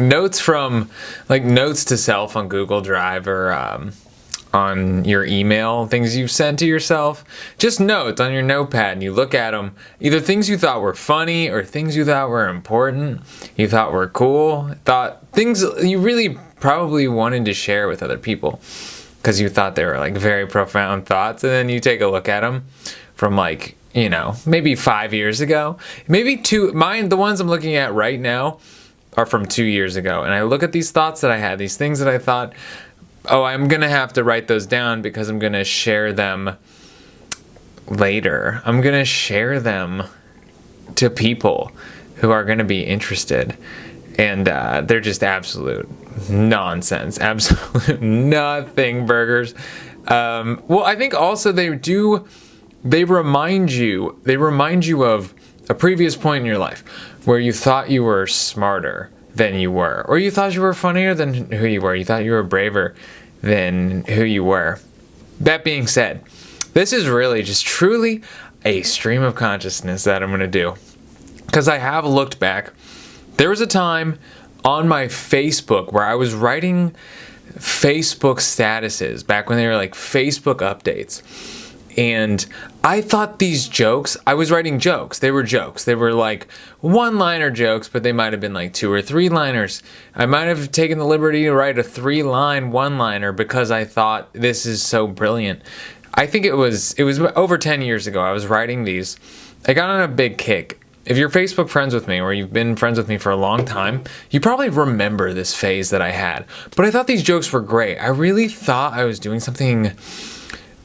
notes from like notes to self on Google Drive or on your email, things you've sent to yourself, just notes on your notepad, and you look at them, either things you thought were funny or things you thought were important, you thought were cool, thought things you really probably wanted to share with other people because you thought they were like very profound thoughts, and then you take a look at them from like, you know, maybe 5 years ago, maybe the ones I'm looking at right now are from 2 years ago, and I look at these thoughts that I had, these things that I thought, oh, I'm going to have to write those down because I'm going to share them later. I'm going to share them to people who are going to be interested. And they're just absolute nonsense. Absolute nothing burgers. Well, I think also they remind you of a previous point in your life where you thought you were smarter than you were, or you thought you were funnier than who you were. You thought you were braver than who you were. That being said, this is really just truly a stream of consciousness that I'm going to do, because I have looked back. There was a time on my Facebook where I was writing Facebook statuses back when they were like Facebook updates. And I thought these jokes, I was writing jokes. They were jokes. They were like one-liner jokes, but they might have been like 2 or 3-liners. I might have taken the liberty to write a 3-line one-liner because I thought this is so brilliant. I think it was over 10 years ago. I was writing these. I got on a big kick. If you're Facebook friends with me or you've been friends with me for a long time, you probably remember this phase that I had. But I thought these jokes were great. I really thought I was doing something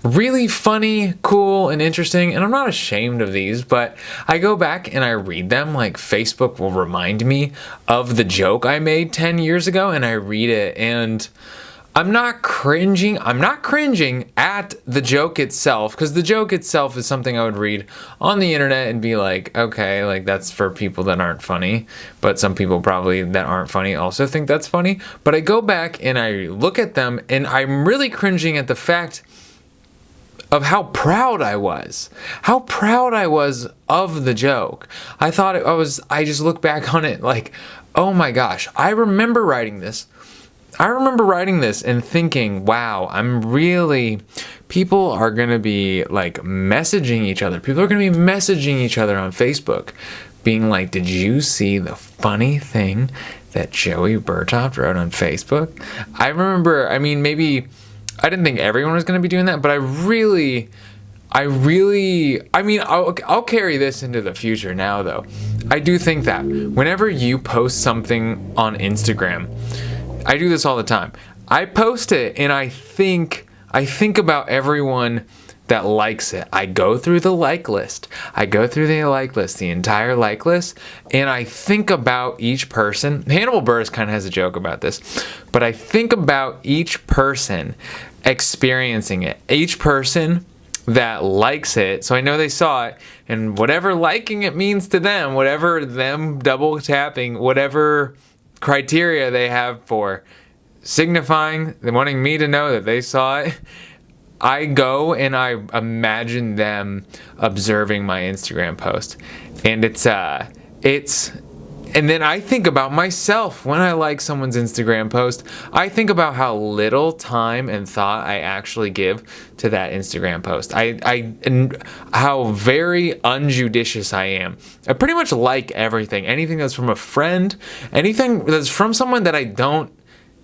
really funny, cool, and interesting, and I'm not ashamed of these, but I go back and I read them, like Facebook will remind me of the joke I made 10 years ago, and I read it, and I'm not cringing at the joke itself, because the joke itself is something I would read on the internet and be like, okay, like that's for people that aren't funny, but some people probably that aren't funny also think that's funny, but I go back and I look at them, and I'm really cringing at the fact of how proud I was of the joke. I just look back on it like, oh my gosh, I remember writing this and thinking, wow, people are going to be like messaging each other. People are going to be messaging each other on Facebook, being like, did you see the funny thing that Joey Bertoft wrote on Facebook? I remember, maybe I didn't think everyone was going to be doing that, but I'll carry this into the future now, though. I do think that whenever you post something on Instagram, I do this all the time. I post it and I think about everyone that likes it. I go through the like list. The entire like list, and I think about each person. Hannibal Buress kind of has a joke about this, but I think about each person experiencing it, each person that likes it, so I know they saw it, and whatever liking it means to them, whatever them double tapping, whatever criteria they have for signifying, wanting me to know that they saw it, I go and I imagine them observing my Instagram post, and and then I think about myself when I like someone's Instagram post. I think about how little time and thought I actually give to that Instagram post. And how very unjudicious I am. I pretty much like everything. Anything that's from a friend, anything that's from someone that I don't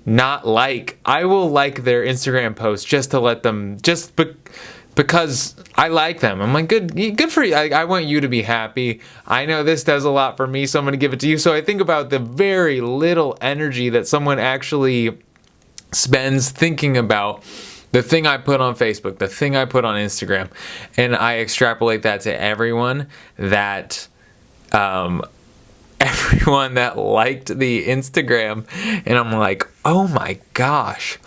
not like, I will like their Instagram post just to let them, because I like them. I'm like, good for you. I want you to be happy. I know this does a lot for me, so I'm going to give it to you. So I think about the very little energy that someone actually spends thinking about the thing I put on Facebook, the thing I put on Instagram, and I extrapolate that to everyone that liked the Instagram, and I'm like, oh my gosh,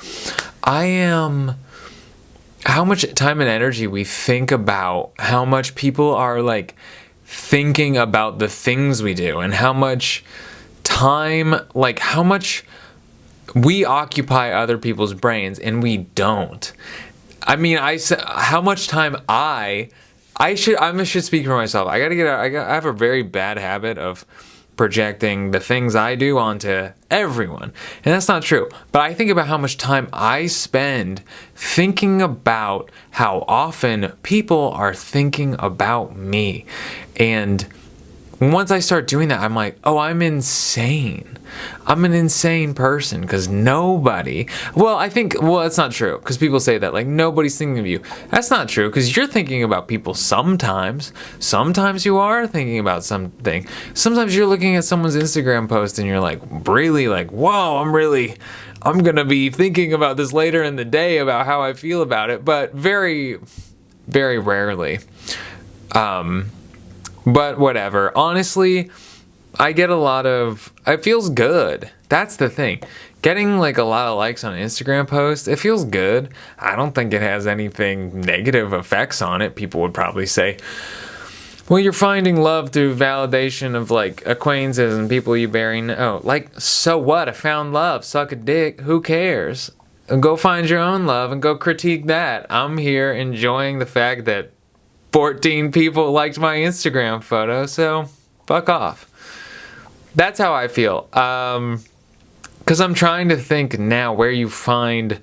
how much time and energy we think about how much people are like thinking about the things we do, and how much time, like how much we occupy other people's brains and we don't. How much time I should speak for myself. I have a very bad habit of projecting the things I do onto everyone. And that's not true. But I think about how much time I spend thinking about how often people are thinking about me. And once I start doing that, I'm like, oh, I'm insane. I'm an insane person because nobody, that's not true because people say that, like, nobody's thinking of you. That's not true because you're thinking about people sometimes. Sometimes you are thinking about something. Sometimes you're looking at someone's Instagram post and you're like, really, like, whoa, I'm going to be thinking about this later in the day about how I feel about it. But very, very rarely. But whatever. Honestly, I get it feels good. That's the thing. Getting like a lot of likes on an Instagram post, it feels good. I don't think it has anything negative effects on it. People would probably say, well, you're finding love through validation of like acquaintances and people you barely know. Like, so what? I found love. Suck a dick. Who cares? Go find your own love and go critique that. I'm here enjoying the fact that 14 people liked my Instagram photo, so fuck off. That's how I feel. Because I'm trying to think now where you find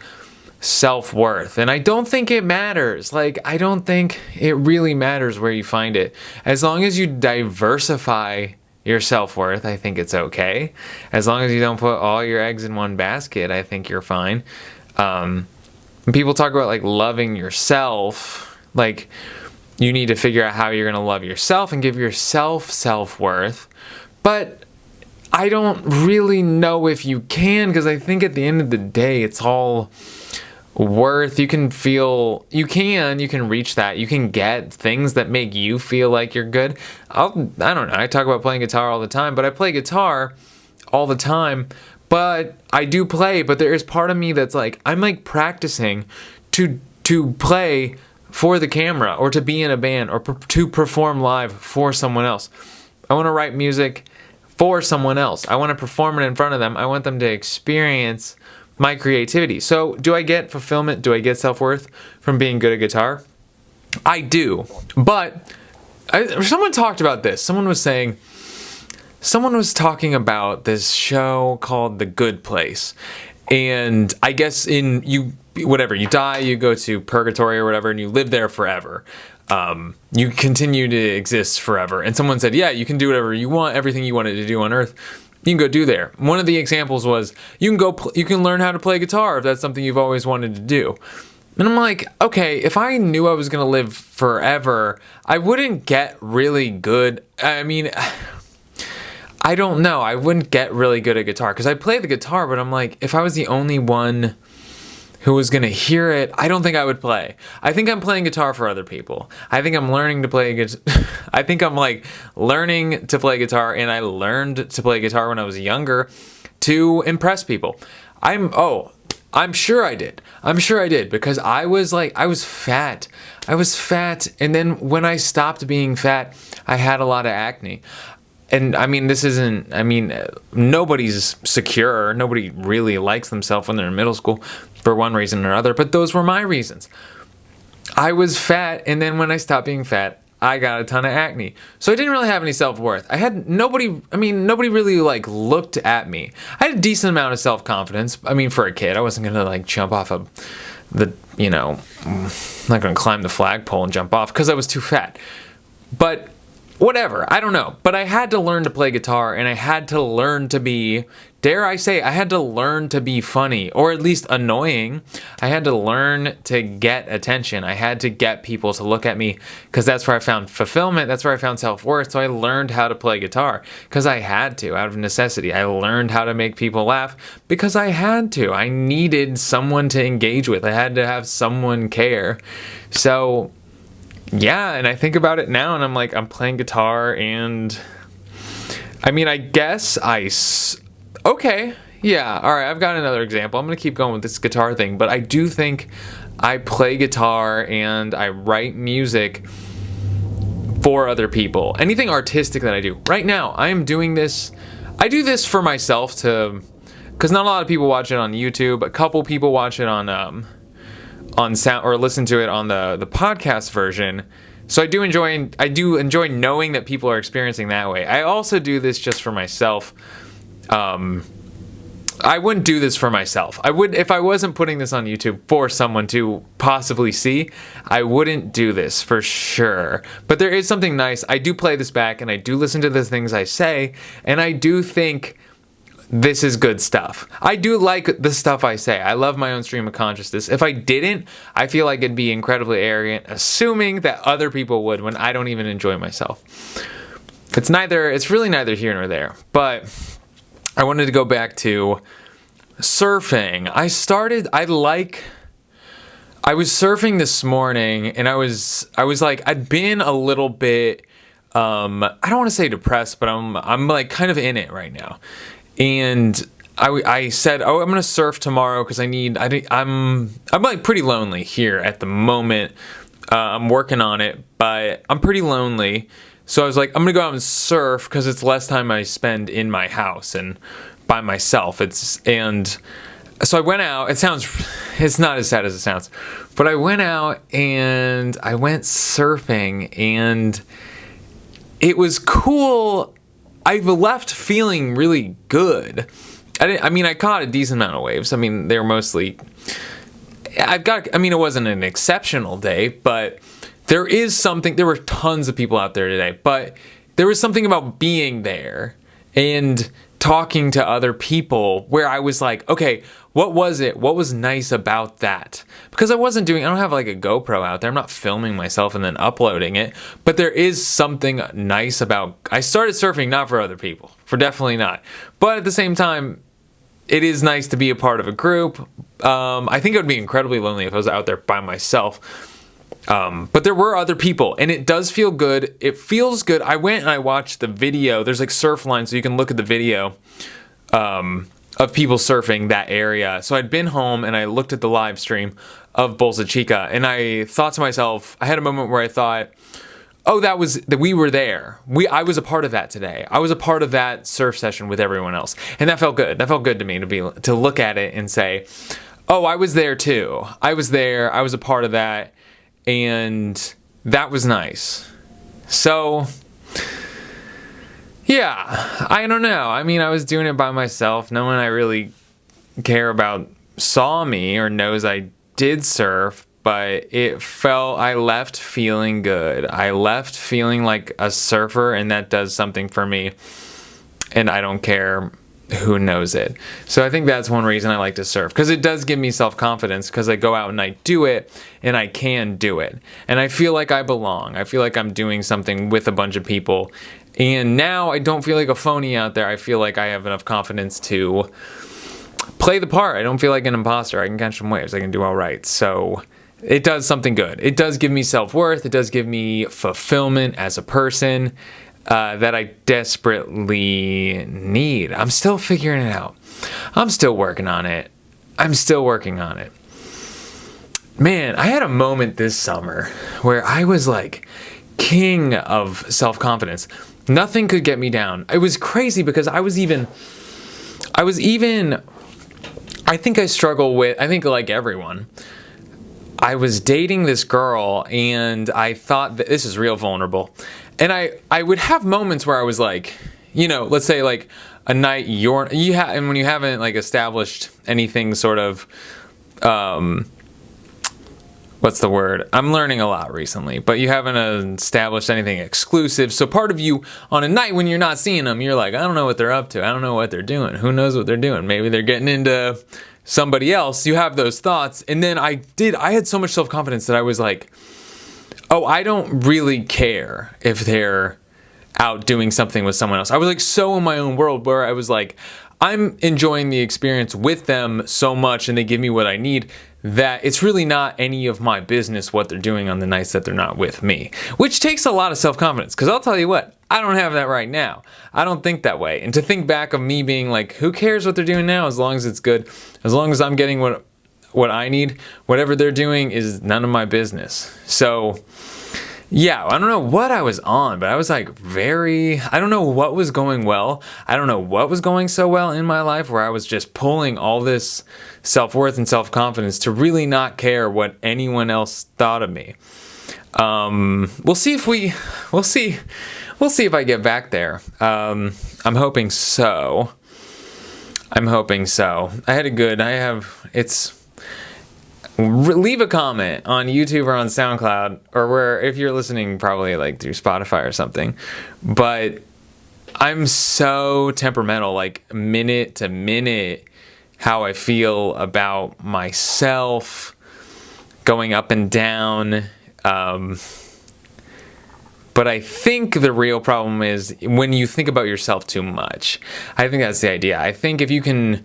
self-worth. And I don't think it matters. Like, I don't think it really matters where you find it. As long as you diversify your self-worth, I think it's okay. As long as you don't put all your eggs in one basket, I think you're fine. When people talk about, like, loving yourself, like, you need to figure out how you're going to love yourself and give yourself self-worth. But I don't really know if you can, because I think at the end of the day, it's all worth. You can reach that. You can get things that make you feel like you're good. I don't know. I talk about playing guitar all the time, but I play guitar all the time. But I do play, but there is part of me that's like, I'm like practicing to play for the camera or to be in a band or to perform live for someone else. I want to write music for someone else. I want to perform it in front of them. I want them to experience my creativity. So do I get fulfillment? Do I get self-worth from being good at guitar? I do. But someone talked about this. Someone was talking about this show called The Good Place. And I guess you die, you go to purgatory or whatever, and you live there forever. You continue to exist forever. And someone said, yeah, you can do whatever you want, everything you wanted to do on Earth, you can go do there. One of the examples was, you can learn how to play guitar if that's something you've always wanted to do. And I'm like, okay, if I knew I was going to live forever, I wouldn't get really good. I mean, I don't know. I wouldn't get really good at guitar because I play the guitar, but I'm like, if I was the only one who was going to hear it, I don't think I would play. I think I'm playing guitar for other people. I think I'm learning to play guitar. I think I'm like learning to play guitar, and I learned to play guitar when I was younger to impress people. I'm sure I did. I'm sure I did because I was fat. And then when I stopped being fat, I had a lot of acne. And I mean, nobody's secure. Nobody really likes themselves when they're in middle school for one reason or another, but those were my reasons. I was fat, and then when I stopped being fat, I got a ton of acne. So I didn't really have any self-worth. Nobody really like looked at me. I had a decent amount of self-confidence. I mean, for a kid, I wasn't gonna like jump off I'm not gonna climb the flagpole and jump off because I was too fat. But whatever, I don't know. But I had to learn to play guitar, and I had to learn to be, dare I say, I had to learn to be funny, or at least annoying. I had to learn to get attention. I had to get people to look at me, because that's where I found fulfillment. That's where I found self-worth. So I learned how to play guitar, because I had to, out of necessity. I learned how to make people laugh, because I had to. I needed someone to engage with. I had to have someone care. So yeah, and I think about it now, and I'm like, I'm playing guitar, and I mean, I guess okay, yeah, all right, I've got another example. I'm going to keep going with this guitar thing, but I do think I play guitar and I write music for other people. Anything artistic that I do. Right now, I am doing this, I do this for myself because not a lot of people watch it on YouTube. A couple people watch it on sound or listen to it on the podcast version. So I do enjoy knowing that people are experiencing that way. I also do this just for myself. I wouldn't do this for myself. I would, if I wasn't putting this on YouTube for someone to possibly see, I wouldn't do this for sure. But there is something nice. I do play this back and I do listen to the things I say, and I do think this is good stuff. I do like the stuff I say. I love my own stream of consciousness. If I didn't, I feel like it'd be incredibly arrogant, assuming that other people would when I don't even enjoy myself. It's really neither here nor there. But I wanted to go back to surfing. I was surfing this morning, and I was like, I'd been a little bit, I don't want to say depressed, but I'm like kind of in it right now. And I said, oh, I'm gonna surf tomorrow because I'm like pretty lonely here at the moment. I'm working on it, but I'm pretty lonely. So I was like, I'm gonna go out and surf because it's less time I spend in my house and by myself. And so I went out. It's not as sad as it sounds, but I went out and I went surfing, and it was cool. I left feeling really good. I caught a decent amount of waves. I mean, they were mostly, it wasn't an exceptional day, but there were tons of people out there today, but there was something about being there and talking to other people where I was like, okay, what was it? What was nice about that? Because I don't have like a GoPro out there. I'm not filming myself and then uploading it, but there is something nice about, I started surfing not for other people, for definitely not. But at the same time, it is nice to be a part of a group. I think it would be incredibly lonely if I was out there by myself. But there were other people, and it does feel good. It feels good. I went and I watched the video. There's like Surfline, so you can look at the video of people surfing that area. So I'd been home and I looked at the live stream of Bolsa Chica, and I thought to myself, I had a moment where I thought, oh, that we were there. I was a part of that today. I was a part of that surf session with everyone else, and that felt good. That felt good to me to look at it and say, oh, I was there too. I was there. I was a part of that. And that was nice. So, yeah, I don't know. I mean, I was doing it by myself. No one I really care about saw me or knows I did surf, but I left feeling good. I left feeling like a surfer, and that does something for me. And I don't care who knows it. So I think that's one reason I like to surf, because it does give me self-confidence, because I go out and I do it and I can do it, and I feel like I belong. I feel like I'm doing something with a bunch of people, and now I don't feel like a phony out there. I feel like I have enough confidence to play the part. I don't feel like an imposter. I can catch some waves. I can do all right. So it does something good. It does give me self-worth. It does give me fulfillment as a person that I desperately need. I'm still figuring it out. I'm still working on it. Man, I had a moment this summer where I was like king of self-confidence. Nothing could get me down. It was crazy because I think I struggle with, I think like everyone, I was dating this girl and I thought that this is real vulnerable. And I would have moments where I was like, let's say like a night and when you haven't like established anything sort of, what's the word? I'm learning a lot recently, but you haven't established anything exclusive. So part of you on a night when you're not seeing them, you're like, I don't know what they're up to. I don't know what they're doing. Who knows what they're doing? Maybe they're getting into somebody else. You have those thoughts. And then I had so much self-confidence that I was like, oh, I don't really care if they're out doing something with someone else. I was like so in my own world where I was like, I'm enjoying the experience with them so much and they give me what I need that it's really not any of my business what they're doing on the nights that they're not with me, which takes a lot of self-confidence, because I'll tell you what, I don't have that right now. I don't think that way. And to think back of me being like, who cares what they're doing now as long as it's good, as long as I'm getting what I need, whatever they're doing is none of my business. So yeah, I don't know what I was on, but I was like I don't know what was going well. I don't know what was going so well in my life where I was just pulling all this self-worth and self-confidence to really not care what anyone else thought of me. We'll see if I get back there. I'm hoping so. Leave a comment on YouTube or on SoundCloud, or where, if you're listening probably like through Spotify or something. But I'm so temperamental, like minute to minute, how I feel about myself, going up and down. But I think the real problem is when you think about yourself too much. I think that's the idea. I think if you can...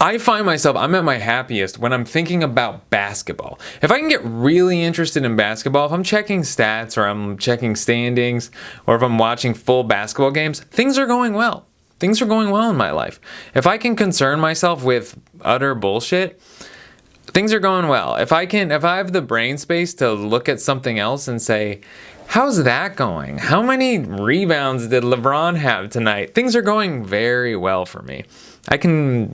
I find myself, I'm at my happiest when I'm thinking about basketball. If I can get really interested in basketball, if I'm checking stats or I'm checking standings, or if I'm watching full basketball games, things are going well. Things are going well in my life. If I can concern myself with utter bullshit, things are going well. If I have the brain space to look at something else and say, how's that going? How many rebounds did LeBron have tonight? Things are going very well for me. I can,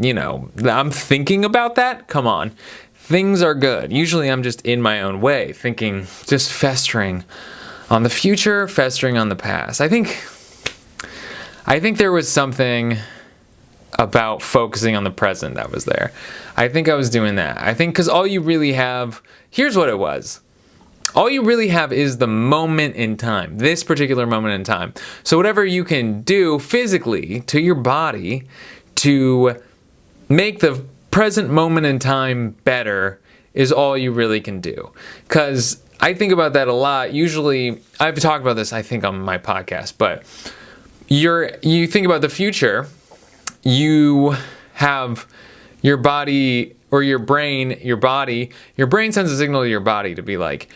I'm thinking about that. Come on. Things are good. Usually I'm just in my own way, thinking, just festering on the future, festering on the past. I think there was something about focusing on the present that was there. I think I was doing that. I think because all you really have, here's what it was. All you really have is the moment in time, this particular moment in time. So whatever you can do physically to your body to make the present moment in time better is all you really can do. Because I think about that a lot. Usually, I've talked about this, I think, on my podcast, but you think about the future, you have your body or your brain sends a signal to your body to be like,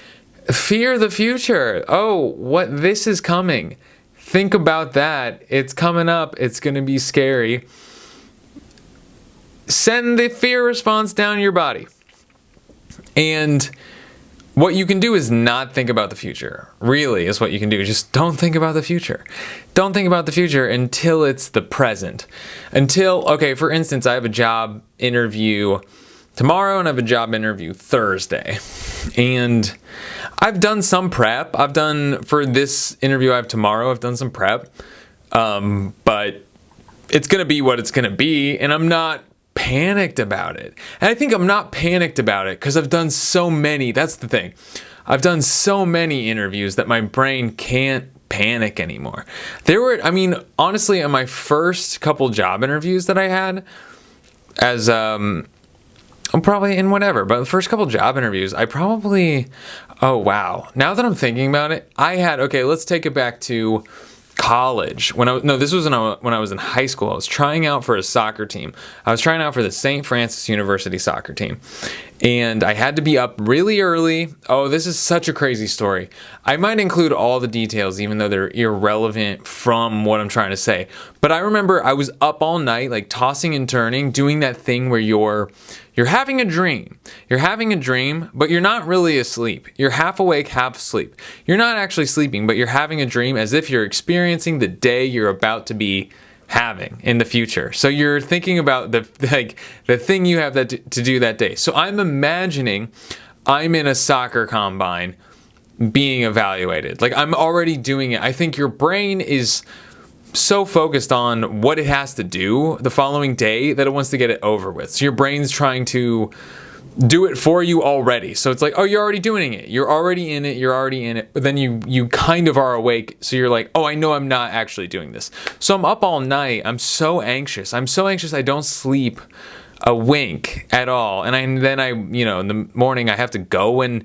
fear the future. Oh, this is coming. Think about that. It's coming up. It's going to be scary. Send the fear response down your body. And what you can do is not think about the future. Really is what you can do. Just don't think about the future. Don't think about the future until it's the present. Okay, for instance, I have a job interview tomorrow and I have a job interview Thursday. And I've done some prep. For this interview I have tomorrow, I've done some prep. But it's going to be what it's going to be. And I'm not panicked about it. And I think I'm not panicked about it because I've done so many. That's the thing. I've done so many interviews that my brain can't panic anymore. Honestly, in my first couple job interviews that I had, as probably in whatever, but the first couple job interviews, oh wow. Now that I'm thinking about it, let's take it back to college. This was when I was in high school. I was trying out for a soccer team. I was trying out for the St. Francis University soccer team. And I had to be up really early. Oh, this is such a crazy story. I might include all the details, even though they're irrelevant from what I'm trying to say. But I remember I was up all night, like tossing and turning, doing that thing where you're having a dream. You're having a dream, but you're not really asleep. You're half awake, half asleep. You're not actually sleeping, but you're having a dream as if you're experiencing the day you're about to be having in the future. So you're thinking about the thing you have to do that day. So I'm imagining I'm in a soccer combine being evaluated. Like I'm already doing it. I think your brain is so focused on what it has to do the following day that it wants to get it over with. So your brain's trying to do it for you already. So it's like, oh, you're already doing it. You're already in it. But then you kind of are awake. So you're like, oh, I know I'm not actually doing this. So I'm up all night. I'm so anxious. I don't sleep a wink at all. And then in the morning I have to go and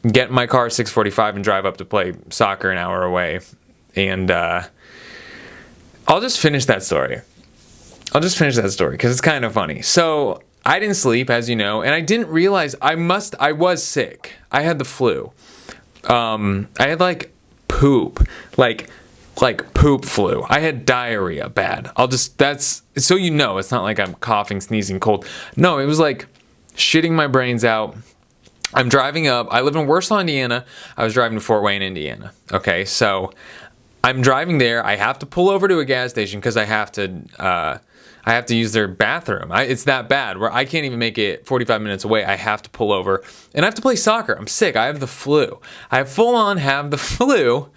get in my car at 6:45 and drive up to play soccer an hour away. And I'll just finish that story because it's kind of funny. So I didn't sleep, as you know, and I didn't realize I was sick. I had the flu. I had poop, like poop flu. I had diarrhea bad. That's so it's not like I'm coughing, sneezing, cold. No, it was like shitting my brains out. I'm driving up. I live in Warsaw, Indiana. I was driving to Fort Wayne, Indiana. Okay, so I'm driving there. I have to pull over to a gas station because I have to I have to use their bathroom. It's that bad where I can't even make it 45 minutes away. I have to pull over and I have to play soccer. I'm sick. I have the flu. I full on have the flu.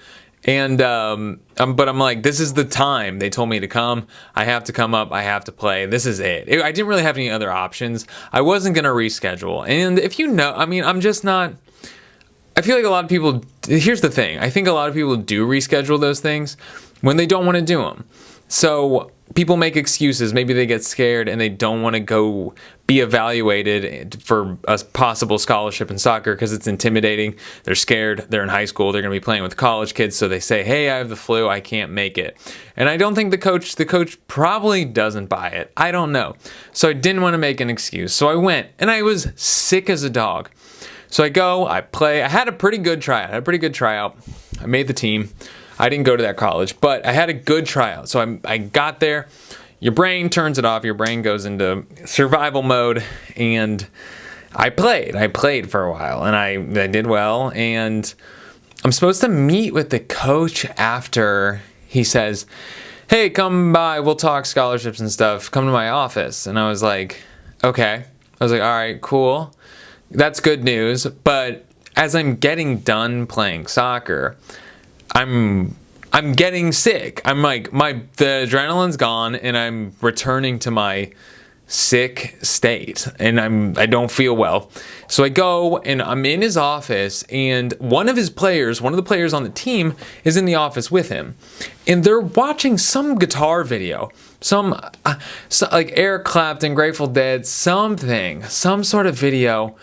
And, but I'm like, this is the time they told me to come. I have to come up. I have to play. This is it. I didn't really have any other options. I wasn't going to reschedule. And if you know, I mean, I'm just not, I feel like a lot of people, here's the thing. I think a lot of people do reschedule those things when they don't want to do them. So people make excuses. Maybe they get scared and they don't want to go be evaluated for a possible scholarship in soccer because it's intimidating. They're scared. They're in high school. They're going to be playing with college kids. So they say, hey, I have the flu. I can't make it. And I don't think the coach probably doesn't buy it. I don't know. So I didn't want to make an excuse. So I went and I was sick as a dog. So I go, I play. I had a pretty good tryout. I made the team. I didn't go to that college, but I had a good tryout. So I got there. Your brain turns it off. Your brain goes into survival mode. And I played. I played for a while. And I did well. And I'm supposed to meet with the coach after. He says, hey, come by. We'll talk scholarships and stuff. Come to my office. And I was like, okay. I was like, all right, cool. That's good news. But as I'm getting done playing soccer, I'm getting sick. I'm like, the adrenaline's gone and I'm returning to my sick state and I don't feel well. So I go and I'm in his office and one of the players on the team is in the office with him. And they're watching some guitar video, some like Eric Clapton, Grateful Dead, some sort of video.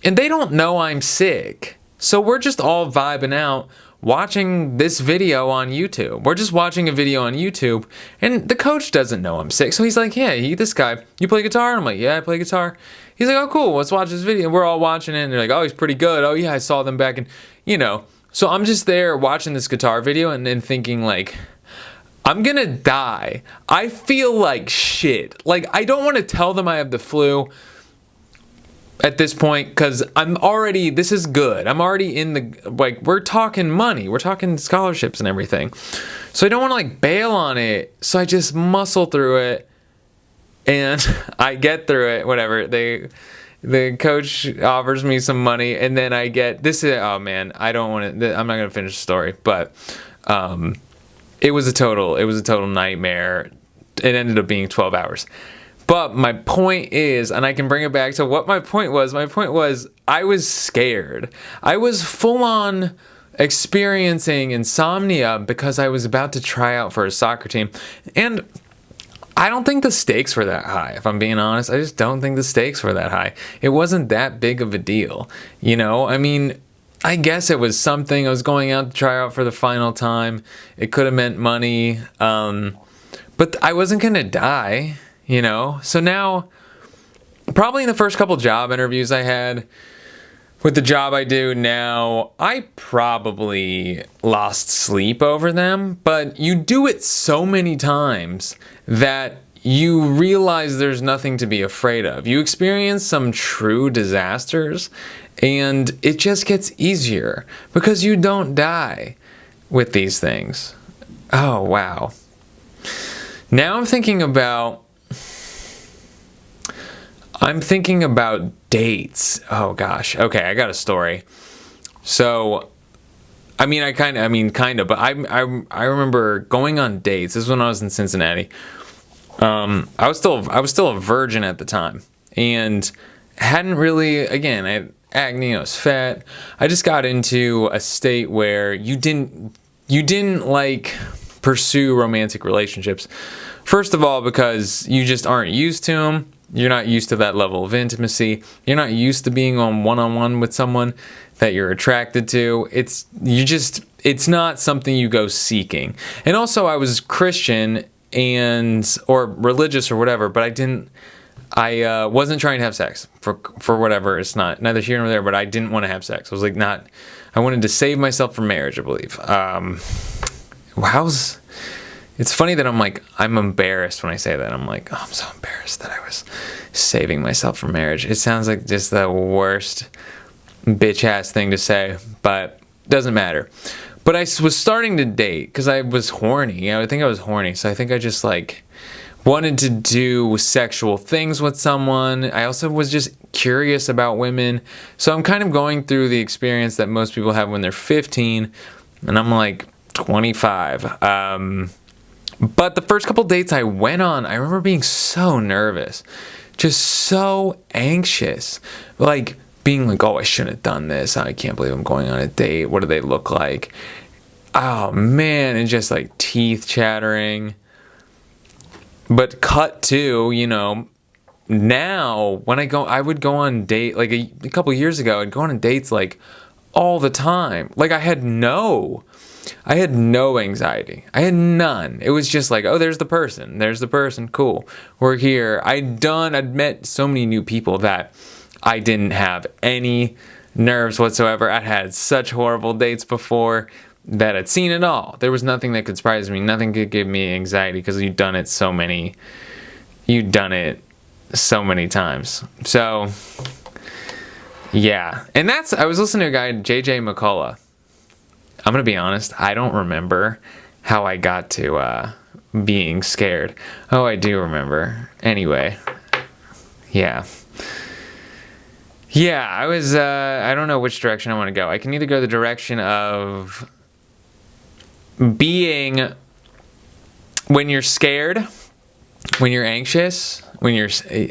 And they don't know I'm sick. So we're just all vibing out watching this video on YouTube. We're just watching a video on YouTube and the coach doesn't know I'm sick. So he's like, yeah, this guy, you play guitar? I'm like, yeah, I play guitar. He's like, oh, cool. Let's watch this video. We're all watching it and they're like, oh, he's pretty good. Oh yeah, I saw them back in, So I'm just there watching this guitar video and then thinking like, I'm gonna die. I feel like shit. Like I don't want to tell them I have the flu at this point, because this is good. I'm already in the, like, we're talking money. We're talking scholarships and everything. So I don't want to, like, bail on it. So I just muscle through it. And I get through it, whatever. The coach offers me some money. And then I get, oh, man, I don't want to, I'm not going to finish the story. But it was a total nightmare. It ended up being 12 hours. But my point is, and I can bring it back to what my point was. My point was I was scared. I was full on experiencing insomnia because I was about to try out for a soccer team. And I don't think the stakes were that high, if I'm being honest. I just don't think the stakes were that high. It wasn't that big of a deal. I mean, I guess it was something. I was going out to try out for the final time. It could have meant money. But I wasn't going to die. So now, probably in the first couple job interviews I had, with the job I do now, I probably lost sleep over them, but you do it so many times that you realize there's nothing to be afraid of. You experience some true disasters, and it just gets easier because you don't die with these things. Oh, wow. Now I'm thinking about dates. Oh gosh. Okay, I got a story. So, kind of, but I remember going on dates. This is when I was in Cincinnati. I was still a virgin at the time, and hadn't really. Again, I had acne. I was fat. I just got into a state where you didn't like pursue romantic relationships. First of all, because you just aren't used to them. You're not used to that level of intimacy. You're not used to being on one-on-one with someone that you're attracted to. It's not something you go seeking. And also I was Christian or religious or whatever, but I wasn't trying to have sex for whatever. It's neither here nor there, but I didn't want to have sex. I was like I wanted to save myself from marriage, I believe. It's funny that I'm embarrassed when I say that. I'm like, oh, I'm so embarrassed that I was saving myself from marriage. It sounds like just the worst bitch-ass thing to say, but doesn't matter. But I was starting to date because I was horny. I think I was horny, so I think I just wanted to do sexual things with someone. I also was just curious about women. So I'm kind of going through the experience that most people have when they're 15, and I'm like 25. But the first couple dates I went on, I remember being so nervous, just so anxious, like being like, oh, I shouldn't have done this. I can't believe I'm going on a date. What do they look like? Oh man, and just like teeth chattering. But cut to, now when I would go on date, like a couple years ago, I'd go on dates like all the time. Like I had no anxiety. I had none. It was just like, oh, there's the person, cool. We're here. I'd met so many new people that I didn't have any nerves whatsoever. I had such horrible dates before that I'd seen it all. There was nothing that could surprise me. Nothing could give me anxiety because you'd done it so many times. So yeah. And I was listening to a guy, JJ McCullough. I'm going to be honest. I don't remember how I got to being scared. Oh, I do remember. Anyway. Yeah. Yeah, I was, I don't know which direction I want to go. I can either go the direction of being, when you're scared, when you're anxious,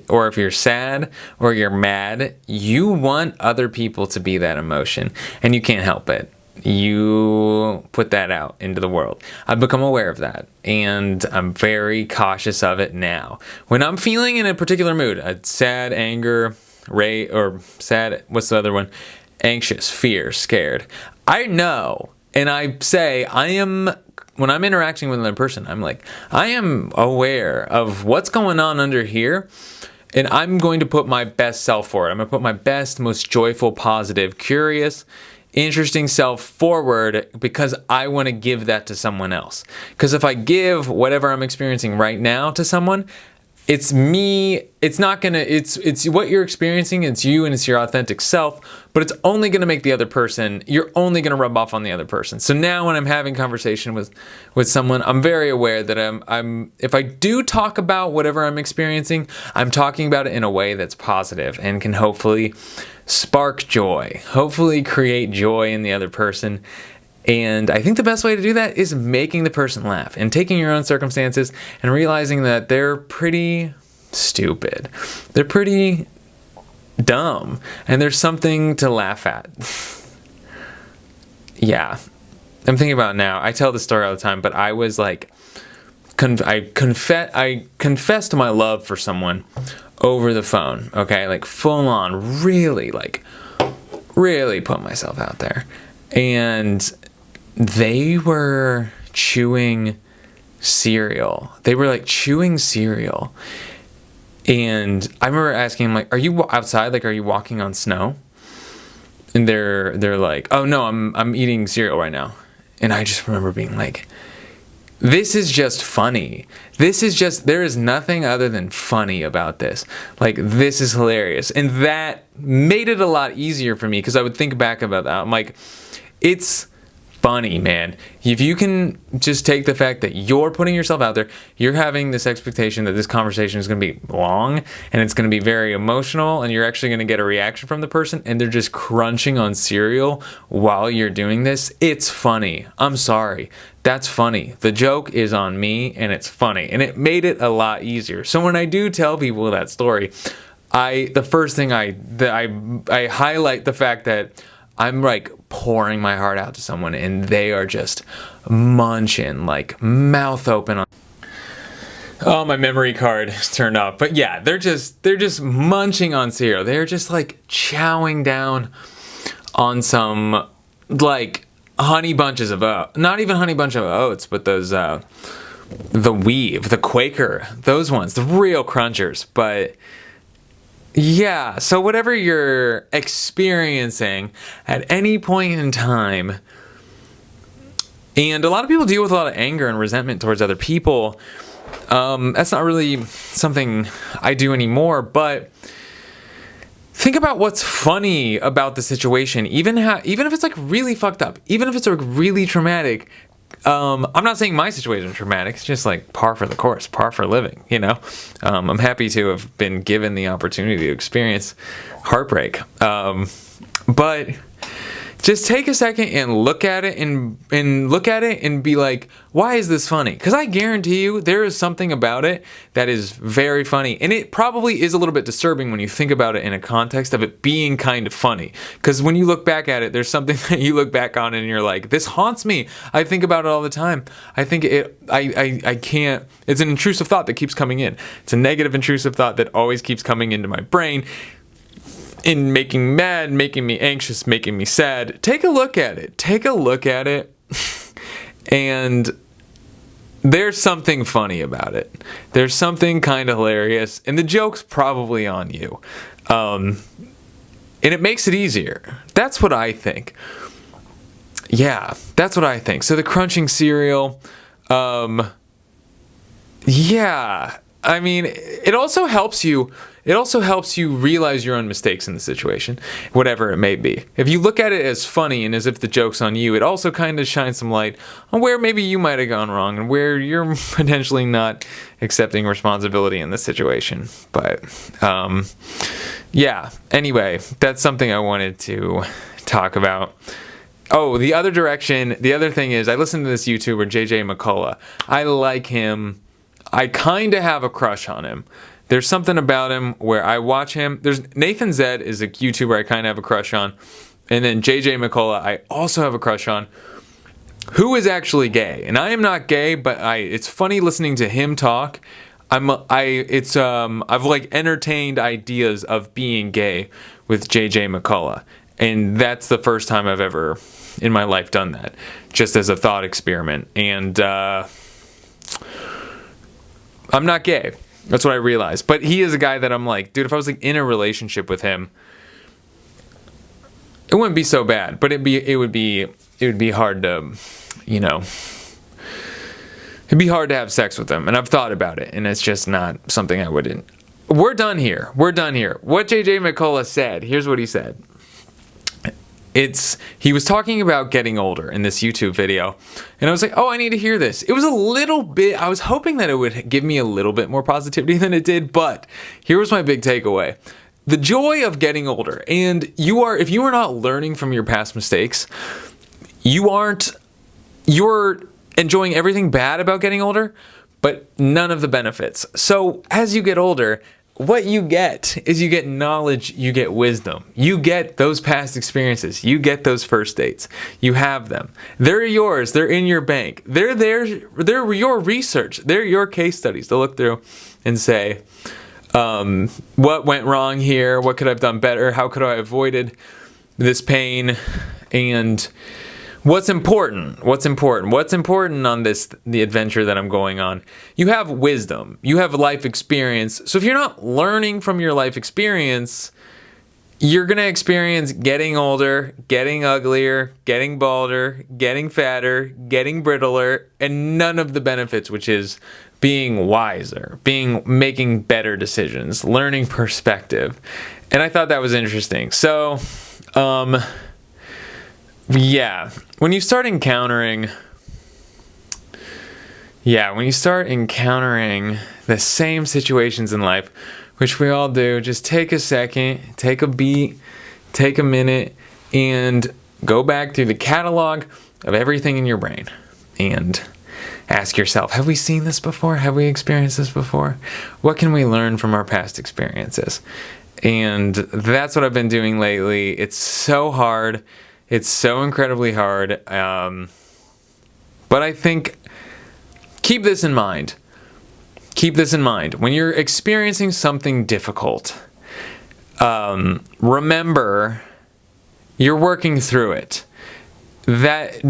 or if you're sad or you're mad, you want other people to be that emotion, and you can't help it. You put that out into the world. I've become aware of that, and I'm very cautious of it now. When I'm feeling in a particular mood, a sad, anger, or sad, what's the other one? Anxious, fear, scared. I know, and I say, when I'm interacting with another person, I'm like, I am aware of what's going on under here, and I'm going to put my best self forward. I'm going to put my best, most joyful, positive, curious, interesting self forward because I want to give that to someone else. Because if I give whatever I'm experiencing right now to someone, it's me, it's what you're experiencing, it's you, and it's your authentic self, but it's only going to make the other person, you're only going to rub off on the other person. So now when I'm having conversation with someone, I'm very aware that if I do talk about whatever I'm experiencing, I'm talking about it in a way that's positive and can hopefully spark joy, hopefully create joy in the other person. And I think the best way to do that is making the person laugh and taking your own circumstances and realizing that they're pretty stupid. They're pretty dumb. And there's something to laugh at. Yeah. I'm thinking about it now. I tell this story all the time, but I was like, I confessed my love for someone over the phone. Okay. Like full on, really put myself out there. And they were chewing cereal. They were like chewing cereal. And I remember asking him, like, are you outside? Like, are you walking on snow? And they're like, oh no, I'm eating cereal right now. And I just remember being like, this is just funny. There is nothing other than funny about this. Like, this is hilarious. And that made it a lot easier for me because I would think back about that. I'm like, it's funny, man. If you can just take the fact that you're putting yourself out there, you're having this expectation that this conversation is going to be long and it's going to be very emotional and you're actually going to get a reaction from the person and they're just crunching on cereal while you're doing this, it's funny. I'm sorry. That's funny. The joke is on me and it's funny. And it made it a lot easier. So when I do tell people that story, the first thing I highlight the fact that I'm like pouring my heart out to someone and they are just munching, like mouth open. Oh, my memory card turned off. But yeah, they're just munching on cereal. They're just like chowing down on some like honey bunches of oats. Not even honey bunch of oats, but those the Weave, the Quaker, those ones, the real crunchers. But yeah, so whatever you're experiencing at any point in time, and a lot of people deal with a lot of anger and resentment towards other people. That's not really something I do anymore, but think about what's funny about the situation. Even if it's like really fucked up, even if it's like really traumatic, I'm not saying my situation is traumatic. It's just like par for the course, par for living, you know? I'm happy to have been given the opportunity to experience heartbreak. But just take a second and look at it and look at it and be like, why is this funny? Because I guarantee you there is something about it that is very funny. And it probably is a little bit disturbing when you think about it in a context of it being kind of funny. Because when you look back at it, there's something that you look back on and you're like, this haunts me. I think about it all the time. I think I can't, it's an intrusive thought that keeps coming in. It's a negative intrusive thought that always keeps coming into my brain. In making me mad, making me anxious, making me sad. Take a look at it. Take a look at it. And there's something funny about it. There's something kind of hilarious. And the joke's probably on you. And it makes it easier. That's what I think. Yeah, that's what I think. So the crunching cereal. Yeah. I mean, it also helps you realize your own mistakes in the situation, whatever it may be. If you look at it as funny and as if the joke's on you, it also kind of shines some light on where maybe you might have gone wrong and where you're potentially not accepting responsibility in the situation. But, yeah, anyway, that's something I wanted to talk about. Oh, the other thing is I listen to this YouTuber, JJ McCullough. I like him. I kind of have a crush on him. There's something about him where I watch him. There's Nathan Zed is a YouTuber I kind of have a crush on. And then JJ McCullough I also have a crush on, who is actually gay. And I am not gay, but it's funny listening to him talk. I've like entertained ideas of being gay with JJ McCullough. And that's the first time I've ever in my life done that, just as a thought experiment. And I'm not gay. That's what I realized. But he is a guy that I'm like, dude, if I was like in a relationship with him, it wouldn't be so bad. But it would be hard to, you know, it'd be hard to have sex with him. And I've thought about it, and it's just not something I wouldn't. We're done here. What JJ McCullough said, here's what he said. He was talking about getting older in this YouTube video, and I was like, oh, I need to hear this. It was a little bit, I was hoping that it would give me a little bit more positivity than it did, but here was my big takeaway. The joy of getting older, and if you are not learning from your past mistakes, you're enjoying everything bad about getting older, but none of the benefits. So as you get older, what you get is you get knowledge, you get wisdom, you get those past experiences, you get those first dates, you have them. They're yours, they're in your bank, they're your research, they're your case studies to look through and say, what went wrong here, what could I have done better, how could I have avoided this pain, and what's important on the adventure that I'm going on. You have wisdom, you have life experience. So if you're not learning from your life experience, you're going to experience getting older, getting uglier, getting balder, getting fatter, getting brittler, and none of the benefits, which is being wiser, making better decisions, learning perspective. And I thought that was interesting. So, yeah, when you start encountering the same situations in life, which we all do, just take a second, take a beat, take a minute, and go back through the catalog of everything in your brain and ask yourself, have we seen this before? Have we experienced this before? What can we learn from our past experiences? And that's what I've been doing lately. It's so hard. It's so incredibly hard, but I think keep this in mind. Keep this in mind. When you're experiencing something difficult, remember you're working through it. That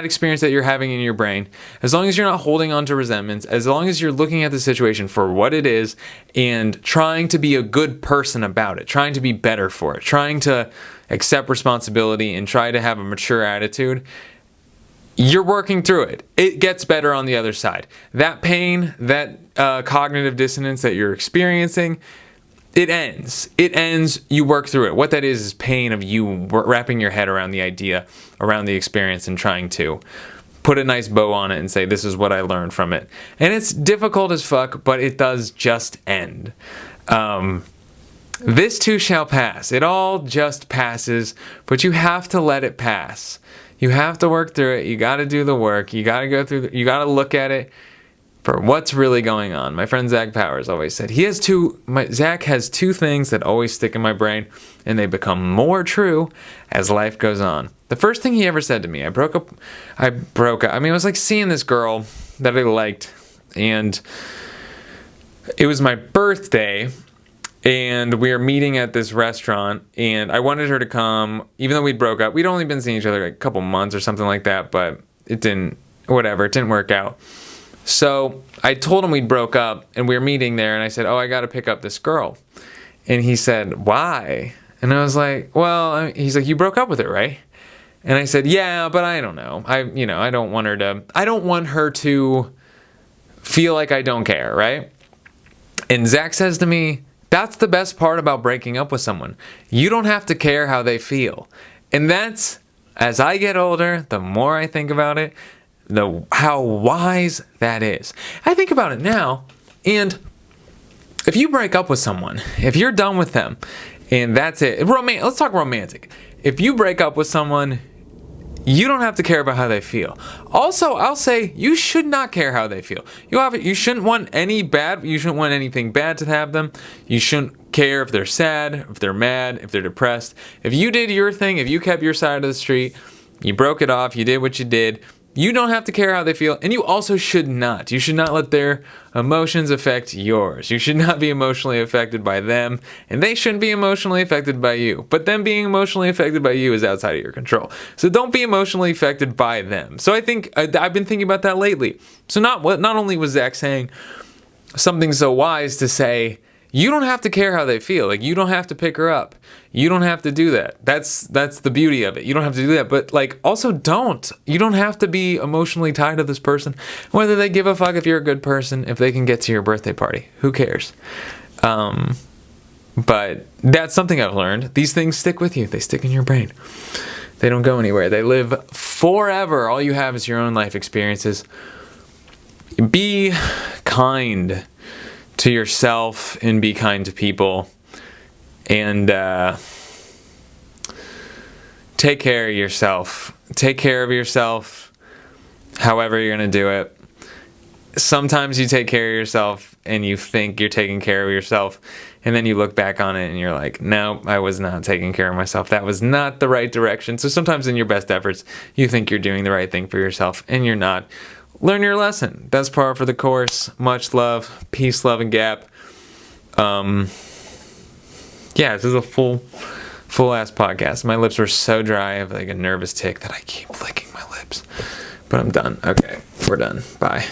experience that you're having in your brain, as long as you're not holding on to resentments, as long as you're looking at the situation for what it is and trying to be a good person about it, trying to be better for it, trying to accept responsibility and try to have a mature attitude, you're working through it. It gets better on the other side. That pain, that cognitive dissonance that you're experiencing, it ends. You work through it. What that is pain of you wrapping your head around the idea, around the experience, and trying to put a nice bow on it and say, this is what I learned from it. And it's difficult as fuck, but it does just end. This too shall pass. It all just passes, but you have to let it pass. You have to work through it. You got to do the work. You got to go through, you got to look at it for what's really going on. My friend Zach Powers always said, Zach has two things that always stick in my brain, and they become more true as life goes on. The first thing he ever said to me, I broke up. I mean, it was like seeing this girl that I liked, and it was my birthday, and we were meeting at this restaurant, and I wanted her to come, even though we'd broke up. We'd only been seeing each other like a couple months or something like that, but it didn't work out. So I told him we'd broke up, and we were meeting there, and I said, I got to pick up this girl. And he said, why? And I was like, well, he's like, you broke up with her, right? And I said, yeah, but I don't know. I don't want her to feel like I don't care, right? And Zach says to me, that's the best part about breaking up with someone. You don't have to care how they feel. And that's, as I get older, the more I think about it, how wise that is. I think about it now, and if you break up with someone, if you're done with them, and that's it, let's talk romantic. If you break up with someone, you don't have to care about how they feel. Also, I'll say you should not care how they feel. You shouldn't want anything bad to have them. You shouldn't care if they're sad, if they're mad, if they're depressed. If you did your thing, if you kept your side of the street, you broke it off, you did what you did, you don't have to care how they feel, and you also should not. You should not let their emotions affect yours. You should not be emotionally affected by them, and they shouldn't be emotionally affected by you. But them being emotionally affected by you is outside of your control. So don't be emotionally affected by them. So I think I've been thinking about that lately. So not only was Zach saying something so wise to say, you don't have to care how they feel. Like, you don't have to pick her up. You don't have to do that. That's the beauty of it. You don't have to do that. But, like, also don't. You don't have to be emotionally tied to this person. Whether they give a fuck if you're a good person, if they can get to your birthday party. Who cares? But that's something I've learned. These things stick with you. They stick in your brain. They don't go anywhere. They live forever. All you have is your own life experiences. Be kind to yourself and be kind to people, and take care of yourself. Take care of yourself however you're going to do it. Sometimes you take care of yourself and you think you're taking care of yourself, and then you look back on it and you're like, no, I was not taking care of myself. That was not the right direction. So sometimes in your best efforts, you think you're doing the right thing for yourself, and you're not. Learn your lesson. That's par for the course. Much love. Peace, love, and gap. Yeah, this is a full ass podcast. My lips were so dry. I have like a nervous tick that I keep licking my lips. But I'm done. Okay, we're done. Bye.